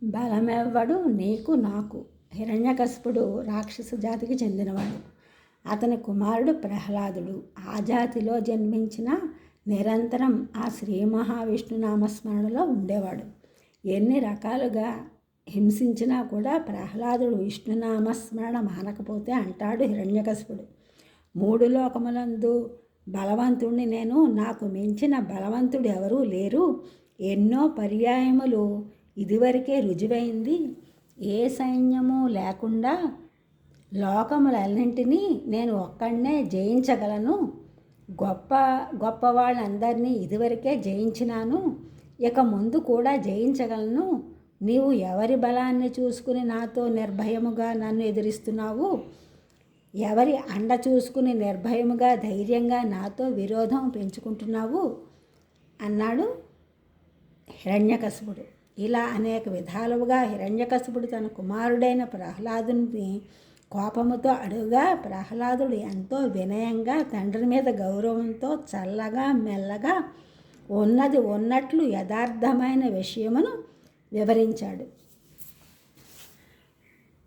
బలమెవ్వడు నీకు నాకు. హిరణ్యకశిపుడు రాక్షస జాతికి చెందినవాడు. అతని కుమారుడు ప్రహ్లాదుడు. ఆ జాతిలో జన్మించిన నిరంతరం ఆ శ్రీ మహావిష్ణు నామస్మరణలో ఉండేవాడు. ఎన్ని రకాలుగా హింసించినా కూడా ప్రహ్లాదుడు విష్ణునామస్మరణ మానకపోతే అంటాడు హిరణ్యకశిపుడు, మూడు లోకములందు బలవంతుణ్ణి నేను, నాకు మించిన బలవంతుడు ఎవరూ లేరు. ఎన్నో పర్యాయములు ఇదివరకే రుజువైంది. ఏ సైన్యము లేకుండా లోకములన్నింటినీ నేను ఒక్కడనే జయించగలను. గొప్ప వాళ్ళందరినీ ఇదివరకే జయించినాను, ఇక ముందు కూడా జయించగలను. నీవు ఎవరి బలాన్ని చూసుకుని నాతో నిర్భయముగా నన్ను ఎదిరిస్తున్నావు? ఎవరి అండ చూసుకుని నిర్భయముగా ధైర్యంగా నాతో విరోధం పెంచుకుంటున్నావు అన్నాడు హిరణ్యకశిపుడు. ఇలా అనేక విధాలుగా హిరణ్యకశిపుడు తన కుమారుడైన ప్రహ్లాదుని కోపముతో అడుగుగా, ప్రహ్లాదుడు ఎంతో వినయంగా తండ్రి మీద గౌరవంతో చల్లగా మెల్లగా ఉన్నది ఉన్నట్లు యథార్థమైన విషయమును వివరించాడు.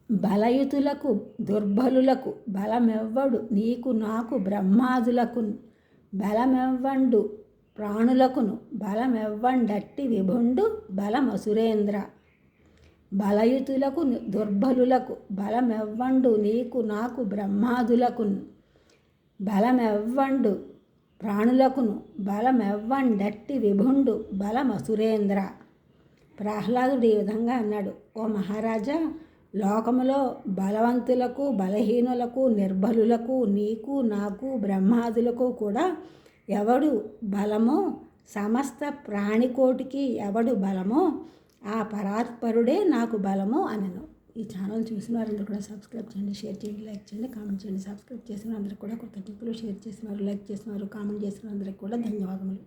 బలయుతులకు దుర్బలులకు బలమెవ్వడు నీకు నాకు బ్రహ్మాదులకు బలమెవ్వండు ప్రాణులకును బలమెవ్వండట్టి విభుండు బలమసురేంద్ర. బలయుతులకు దుర్బలులకు బలమెవ్వండు నీకు నాకు బ్రహ్మాదులకు బలమెవ్వండు ప్రాణులకును బలమెవ్వండట్టి విభుండు బలమసురేంద్ర. ప్రహ్లాదుడు ఈ విధంగా అన్నాడు, ఓ మహారాజా, లోకములో బలవంతులకు బలహీనులకు నిర్బలులకు నీకు నాకు బ్రహ్మాదులకు కూడా ఎవడు బలమో, సమస్త ప్రాణికోటికి ఎవడు బలమో ఆ పరాత్పరుడే నాకు బలము అనను. ఈ ఛానల్ చూసిన వారందరూ కూడా సబ్స్క్రైబ్ చేయండి, షేర్ చేయండి, లైక్ చేయండి, కామెంట్ చేయండి. సబ్స్క్రైబ్ చేసిన అందరికీ కూడా కృతజ్ఞతలు, షేర్ చేసిన వారు, లైక్ చేసిన వారు, కామెంట్ చేసిన అందరికీ కూడా ధన్యవాదములు.